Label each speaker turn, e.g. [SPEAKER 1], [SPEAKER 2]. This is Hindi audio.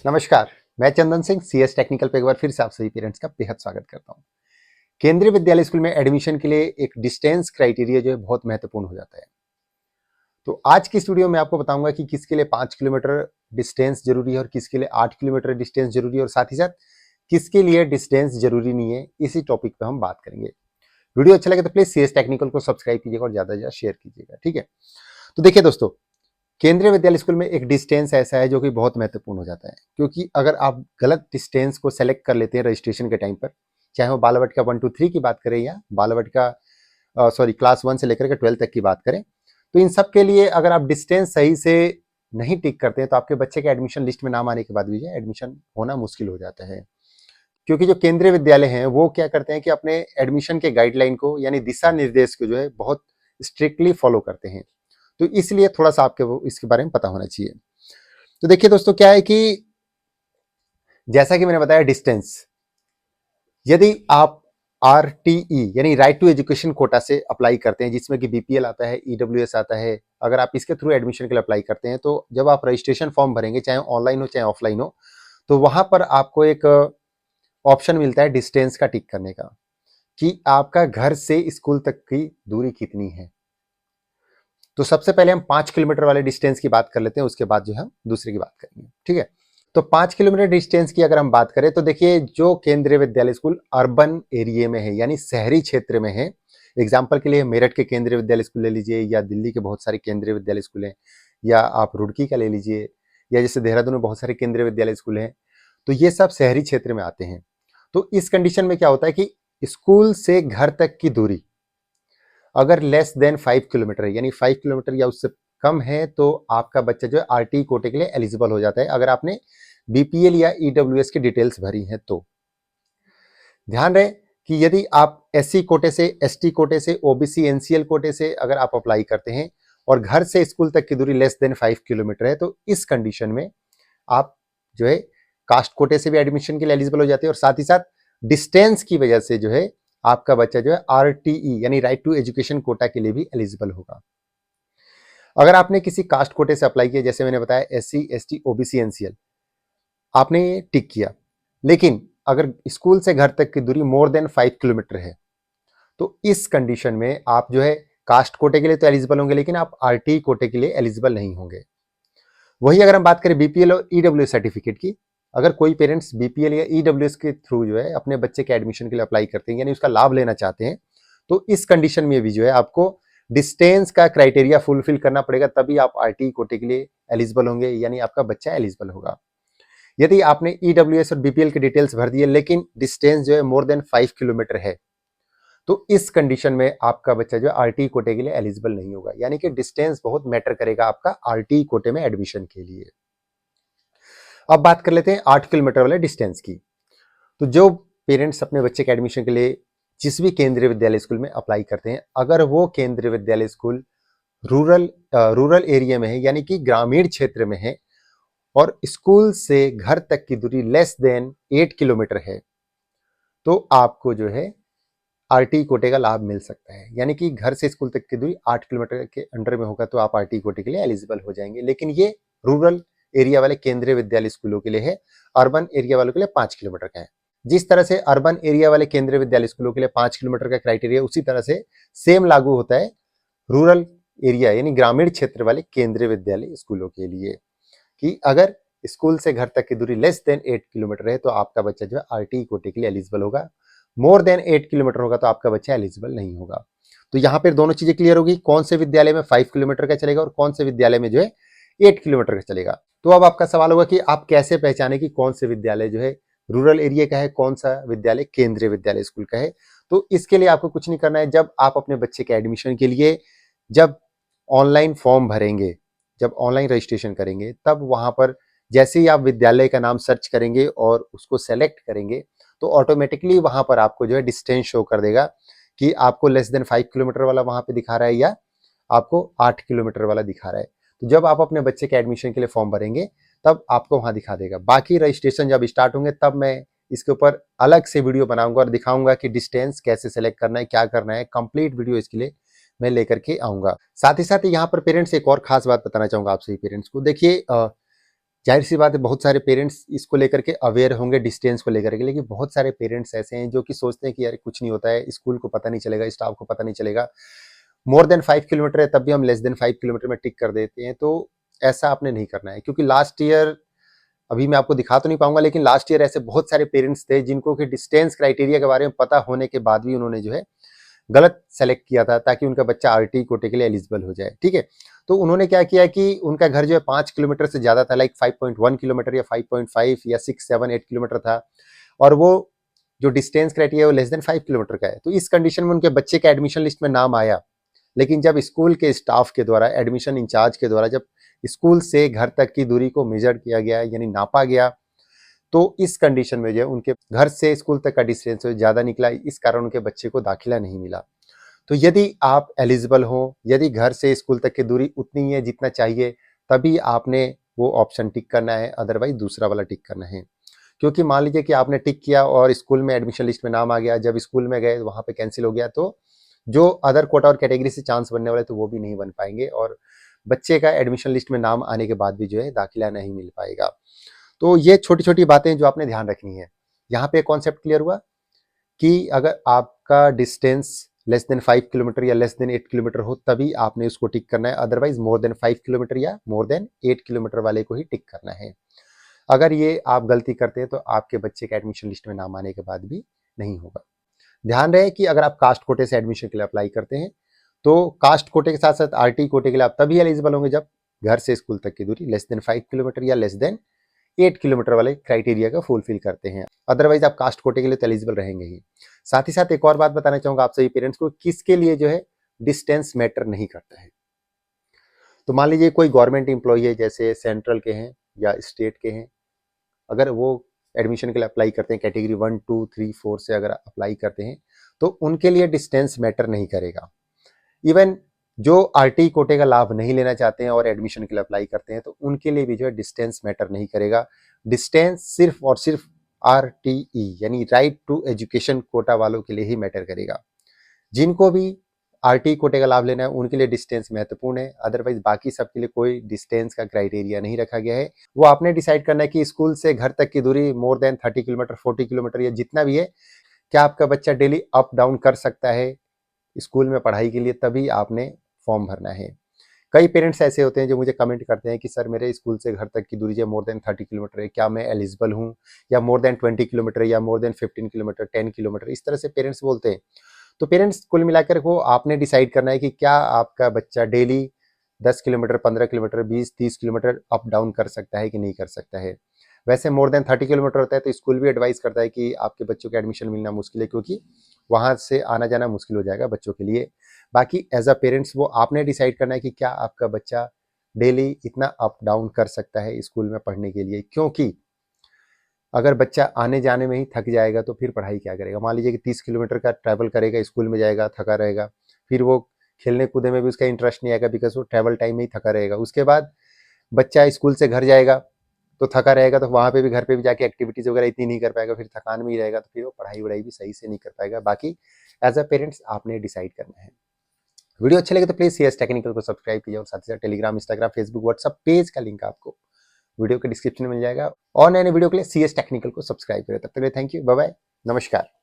[SPEAKER 1] नमस्कार। मैं चंदन सिंह सीएस टेक्निकल पे एक बार फिर से आप सभी पेरेंट्स का बेहद स्वागत करता हूं। केंद्रीय विद्यालय स्कूल में एडमिशन के लिए एक डिस्टेंस क्राइटेरिया जो है बहुत महत्वपूर्ण हो जाता है। तो आज की इस वीडियो में आपको बताऊंगा कि किसके लिए 5 किलोमीटर डिस्टेंस जरूरी है और किसके लिए 8 किलोमीटर डिस्टेंस जरूरी है और साथ ही साथ किसके लिए डिस्टेंस जरूरी नहीं है। इसी टॉपिक पे हम बात करेंगे। वीडियो अच्छा लगे तो प्लीज सीएस टेक्निकल को सब्सक्राइब कीजिएगा और ज्यादा से ज्यादा शेयर कीजिएगा। ठीक है, तो देखिए दोस्तों, केंद्रीय विद्यालय स्कूल में एक डिस्टेंस ऐसा है जो कि बहुत महत्वपूर्ण हो जाता है, क्योंकि अगर आप गलत डिस्टेंस को सेलेक्ट कर लेते हैं रजिस्ट्रेशन के टाइम पर, चाहे वो बालवाटिका 1 to 3 की बात करें या बालवाटिका क्लास 1 से लेकर के 12 तक की बात करें, तो इन सब के लिए अगर आप डिस्टेंस सही से नहीं टिक करते हैं तो आपके बच्चे के एडमिशन लिस्ट में नाम आने के बाद भी एडमिशन होना मुश्किल हो जाता है। क्योंकि जो केंद्रीय विद्यालय हैं वो क्या करते हैं कि अपने एडमिशन के गाइडलाइन को यानी दिशा निर्देश को जो है बहुत स्ट्रिक्टली फॉलो करते हैं। तो इसलिए थोड़ा सा आपके वो इसके बारे में पता होना चाहिए। तो देखिए दोस्तों, क्या है कि जैसा कि मैंने बताया डिस्टेंस, यदि आप आरटीई यानी राइट टू एजुकेशन कोटा से अप्लाई करते हैं, जिसमें कि बीपीएल आता है, ईडब्ल्यूएस आता है, अगर आप इसके थ्रू एडमिशन के लिए अप्लाई करते हैं तो जब आप रजिस्ट्रेशन फॉर्म भरेंगे, चाहे ऑनलाइन हो चाहे ऑफलाइन हो, तो वहां पर आपको एक ऑप्शन मिलता है डिस्टेंस का टिक करने का, कि आपका घर से स्कूल तक की दूरी कितनी है। तो सबसे पहले हम 5 किलोमीटर वाले डिस्टेंस की बात कर लेते हैं, उसके बाद जो है हम दूसरे की बात करेंगे। ठीक है, तो 5 किलोमीटर डिस्टेंस की अगर हम बात करें तो देखिए, जो केंद्रीय विद्यालय स्कूल अर्बन एरिया में है यानी शहरी क्षेत्र में है, एग्जाम्पल के लिए मेरठ के केंद्रीय विद्यालय स्कूल ले लीजिए, या दिल्ली के बहुत सारे केंद्रीय विद्यालय स्कूल हैं, या आप रुड़की का ले लीजिए, या जैसे देहरादून में बहुत सारे केंद्रीय विद्यालय स्कूल हैं, तो ये सब शहरी क्षेत्र में आते हैं। तो इस कंडीशन में क्या होता है कि स्कूल से घर तक की दूरी अगर लेस देन 5 किलोमीटर है, यानी 5 किलोमीटर या उससे कम है, तो आपका बच्चा जो है आरटी कोटे के लिए एलिजिबल हो जाता है, अगर आपने बीपीएल या ईडब्ल्यूएस की डिटेल्स भरी हैं तो। ध्यान रहे कि यदि आप एससी कोटे से, एसटी कोटे से, ओबीसी एनसीएल कोटे से अगर आप अप्लाई करते हैं और घर से स्कूल तक की दूरी लेस देन 5 किलोमीटर है, तो इस कंडीशन में आप जो है कास्ट कोटे से भी एडमिशन के लिए एलिजिबल हो जाते हैं और साथ ही साथ डिस्टेंस की वजह से जो है आपका बच्चा जो है आरटीई यानी राइट टू एजुकेशन कोटा के लिए भी एलिजिबल होगा। अगर आपने किसी कास्ट कोटे से अप्लाई किया, जैसे मैंने बताया एससी एसटी ओबीसी एनसीएल, आपने ये टिक किया, लेकिन अगर स्कूल से घर तक की दूरी मोर देन 5 किलोमीटर है, तो इस कंडीशन में आप जो है कास्ट कोटे के लिए तो एलिजिबल होंगे, लेकिन आप आरटीई कोटे के लिए एलिजिबल नहीं होंगे। वही अगर हम बात करें बीपीएल और ईडब्ल्यू सर्टिफिकेट की, अगर कोई पेरेंट्स बीपीएल या ईडब्ल्यूएस के थ्रू जो है अपने बच्चे के एडमिशन के लिए अप्लाई करते हैं, यानी उसका लाभ लेना चाहते हैं, तो इस कंडीशन में भी जो है आपको डिस्टेंस का क्राइटेरिया फुलफिल करना पड़ेगा, तभी आप आरटी कोटे के लिए एलिजिबल होंगे, यानी आपका बच्चा एलिजिबल होगा। यदि आपने ईडब्ल्यूएस और बीपीएल की डिटेल्स भर दिए लेकिन डिस्टेंस जो है मोर देन 5 किलोमीटर है, तो इस कंडीशन में आपका बच्चा जो है आरटी कोटे के लिए एलिजिबल नहीं होगा, यानी कि डिस्टेंस बहुत मैटर करेगा आपका आरटी कोटे में एडमिशन के लिए। अब बात कर लेते हैं 8 किलोमीटर वाले डिस्टेंस की। तो जो पेरेंट्स अपने बच्चे के एडमिशन के लिए जिस भी केंद्रीय विद्यालय स्कूल में अप्लाई करते हैं, अगर वो केंद्रीय विद्यालय स्कूल रूरल एरिया में है यानी कि ग्रामीण क्षेत्र में है और स्कूल से घर तक की दूरी लेस देन 8 किलोमीटर है, तो आपको जो है आरटी कोटे का लाभ मिल सकता है। यानी कि घर से स्कूल तक की दूरी 8 किलोमीटर के अंडर में होगा तो आप आरटी कोटे के लिए एलिजिबल हो जाएंगे। लेकिन ये रूरल एरिया वाले केंद्रीय विद्यालय स्कूलों के लिए है, अर्बन एरिया वालों के लिए 5 किलोमीटर का है। जिस तरह से अर्बन एरिया वाले केंद्रीय विद्यालय स्कूलों के लिए 5 किलोमीटर का क्राइटेरिया, उसी तरह से सेम लागू होता है रूरल एरिया यानी ग्रामीण क्षेत्र वाले केंद्रीय विद्यालय स्कूलों के लिए, कि अगर स्कूल से घर तक की दूरी लेस देन 8 किलोमीटर है तो आपका बच्चा जो है आरटी कोटे के लिए एलिजिबल होगा, मोर देन 8 किलोमीटर होगा तो आपका बच्चा एलिजिबल नहीं होगा। तो यहाँ पर दोनों चीजें क्लियर होगी, कौन से विद्यालय में 5 किलोमीटर का चलेगा और कौन से विद्यालय में जो है 8 किलोमीटर का चलेगा। तो अब आपका सवाल होगा कि आप कैसे पहचाने कि कौन से विद्यालय जो है रूरल एरिया का है, कौन सा विद्यालय केंद्रीय विद्यालय स्कूल का है। तो इसके लिए आपको कुछ नहीं करना है, जब आप अपने बच्चे के एडमिशन के लिए जब ऑनलाइन फॉर्म भरेंगे, जब ऑनलाइन रजिस्ट्रेशन करेंगे, तब वहां पर जैसे ही आप विद्यालय का नाम सर्च करेंगे और उसको सेलेक्ट करेंगे, तो ऑटोमेटिकली वहां पर आपको जो है डिस्टेंस शो कर देगा कि आपको लेस देन 5 किलोमीटर वाला वहां पे दिखा रहा है या आपको 8 किलोमीटर वाला दिखा रहा है। तो जब आप अपने बच्चे के एडमिशन के लिए फॉर्म भरेंगे तब आपको वहां दिखा देगा। बाकी रजिस्ट्रेशन जब स्टार्ट होंगे तब मैं इसके ऊपर अलग से वीडियो बनाऊंगा और दिखाऊंगा कि डिस्टेंस कैसे सेलेक्ट करना है, क्या करना है, कंप्लीट वीडियो इसके लिए मैं लेकर के आऊंगा। साथ ही साथ यहाँ पर पेरेंट्स एक और खास बात बताना चाहूंगा आप सभी पेरेंट्स को। देखिए, जाहिर सी बात है बहुत सारे पेरेंट्स इसको लेकर के अवेयर होंगे डिस्टेंस को लेकर के, लेकिन बहुत सारे पेरेंट्स ऐसे हैं जो कि सोचते हैं कि यार कुछ नहीं होता है, स्कूल को पता नहीं चलेगा, स्टाफ को पता नहीं चलेगा, मोर देन 5 किलोमीटर है तब भी हम लेस देन 5 किलोमीटर में टिक कर देते हैं। तो ऐसा आपने नहीं करना है, क्योंकि लास्ट ईयर, अभी मैं आपको दिखा तो नहीं पाऊंगा, लेकिन लास्ट ईयर ऐसे बहुत सारे पेरेंट्स थे जिनको कि डिस्टेंस क्राइटेरिया के बारे में पता होने के बाद भी उन्होंने जो है गलत सेलेक्ट किया था ताकि उनका बच्चा आरटी कोटे के लिए एलिजिबल हो जाए। ठीक है, तो उन्होंने क्या किया कि उनका घर जो है 5 किलोमीटर से ज्यादा था, लाइक 5.1 किलोमीटर या 5.5 या 6, 7, 8 किलोमीटर था, और वो जो डिस्टेंस क्राइटेरिया वो लेस देन 5 किलोमीटर का है। तो इस कंडीशन में उनके बच्चे का एडमिशन लिस्ट में नाम आया, लेकिन जब स्कूल के स्टाफ के द्वारा, एडमिशन इंचार्ज के द्वारा जब स्कूल से घर तक की दूरी को मेजर किया गया, यानी नापा गया, तो इस कंडीशन में जो है उनके घर से स्कूल तक का डिस्टेंस ज्यादा निकला, इस कारण उनके बच्चे को दाखिला नहीं मिला। तो यदि आप एलिजिबल हो, यदि घर से स्कूल तक की दूरी उतनी है जितना चाहिए, तभी आपने वो ऑप्शन टिक करना है, अदरवाइज दूसरा वाला टिक करना है। क्योंकि मान लीजिए कि आपने टिक किया और स्कूल में एडमिशन लिस्ट में नाम आ गया, जब स्कूल में गए वहां पे कैंसिल हो गया, तो जो अदर कोटा और कैटेगरी से चांस बनने वाले तो वो भी नहीं बन पाएंगे, और बच्चे का एडमिशन लिस्ट में नाम आने के बाद भी जो है दाखिला नहीं मिल पाएगा। तो ये छोटी छोटी बातें जो आपने ध्यान रखनी है। यहाँ पे कॉन्सेप्ट क्लियर हुआ कि अगर आपका डिस्टेंस लेस देन 5 किलोमीटर या लेस देन 8 किलोमीटर हो तभी आपने उसको टिक करना है, अदरवाइज मोर देन 5 किलोमीटर या मोर देन 8 किलोमीटर वाले को ही टिक करना है। अगर ये आप गलती करते हैं तो आपके बच्चे का एडमिशन लिस्ट में नाम आने के बाद भी नहीं होगा। ध्यान रहे कि अगर आप कास्ट कोटे से एडमिशन के लिए अप्लाई करते हैं तो कास्ट कोटे के साथ साथ आरटी कोटे के लिए आप तभी एलिजिबल होंगे जब घर से स्कूल तक की दूरी लेस देन 5 किलोमीटर या लेस देन 8 किलोमीटर वाले क्राइटेरिया का फुलफिल करते हैं, अदरवाइज आप कास्ट कोटे के लिए तो एलिजिबल रहेंगे ही। साथ ही साथ एक और बात बताना चाहूंगा आप सभी पेरेंट्स को, किसके लिए जो है डिस्टेंस मैटर नहीं करता है। तो मान लीजिए कोई गवर्नमेंट इंप्लॉई है, जैसे सेंट्रल के हैं या स्टेट के हैं, अगर वो एडमिशन के लिए अप्लाई करते हैं कैटेगरी 1, 2, 3, 4 से अगर अप्लाई करते हैं तो उनके लिए डिस्टेंस मैटर नहीं करेगा। इवन जो आरटी कोटे का लाभ नहीं लेना चाहते हैं और एडमिशन के लिए अप्लाई करते हैं तो उनके लिए भी जो है डिस्टेंस मैटर नहीं करेगा। डिस्टेंस सिर्फ और सिर्फ आरटीई यानी राइट टू एजुकेशन कोटा वालों के लिए ही मैटर करेगा। जिनको भी आरटी कोटे का लाभ लेना है उनके लिए डिस्टेंस महत्वपूर्ण है, अदरवाइज बाकी सबके लिए कोई डिस्टेंस का क्राइटेरिया नहीं रखा गया है। वो आपने डिसाइड करना है कि स्कूल से घर तक की दूरी मोर देन 30 किलोमीटर, 40 किलोमीटर या जितना भी है, क्या आपका बच्चा डेली अप डाउन कर सकता है स्कूल में पढ़ाई के लिए, तभी आपने फॉर्म भरना है। कई पेरेंट्स ऐसे होते हैं जो मुझे कमेंट करते हैं कि सर मेरे स्कूल से घर तक की दूरी जो मोर देन 30 किलोमीटर है, क्या मैं एलिजिबल हूँ, या मोर देन 20 किलोमीटर या मोर देन 15 किलोमीटर, 10 किलोमीटर, इस तरह से पेरेंट्स बोलते हैं। तो पेरेंट्स कुल मिलाकर को आपने डिसाइड करना है कि क्या आपका बच्चा daily 10 kilometre, 15 kilometre, 20, 30 kilometre up down कर सकता है कि नहीं कर सकता है। वैसे मोर देन 30 किलोमीटर होता है तो स्कूल भी एडवाइस करता है कि आपके बच्चों को एडमिशन मिलना मुश्किल है, क्योंकि वहां से आना जाना मुश्किल हो जाएगा बच्चों के लिए। बाकी एज अ पेरेंट्स वो आपने डिसाइड करना है कि क्या आपका बच्चा डेली इतना अप डाउन कर सकता है स्कूल में पढ़ने के लिए, क्योंकि अगर बच्चा आने जाने में ही थक जाएगा तो फिर पढ़ाई क्या करेगा। मान लीजिए कि 30 किलोमीटर का ट्रैवल करेगा, स्कूल में जाएगा, थका रहेगा, फिर वो खेलने कूदने में भी उसका इंटरेस्ट नहीं आएगा, बिकॉज वो ट्रैवल टाइम में ही थका रहेगा। उसके बाद बच्चा स्कूल से घर जाएगा तो थका रहेगा, तो वहाँ पे भी, घर पे भी जाके एक्टिविटीज वगैरह इतनी नहीं कर पाएगा, फिर थकान में ही रहेगा, तो फिर वो पढ़ाई वढ़ाई भी सही से नहीं कर पाएगा। बाकी एज अ पेरेंट्स आपने डिसाइड करना है। वीडियो अच्छे लगे तो प्लीज सीएस टेक्निकल को सब्सक्राइब कीजिए, और साथ ही साथ Telegram, Instagram, Facebook, WhatsApp page का लिंक आपको वीडियो के डिस्क्रिप्शन में मिल जाएगा। और नए नए वीडियो के लिए सीएस टेक्निकल को सब्सक्राइब करें। तब तक के लिए थैंक यू, बाय बाय, नमस्कार।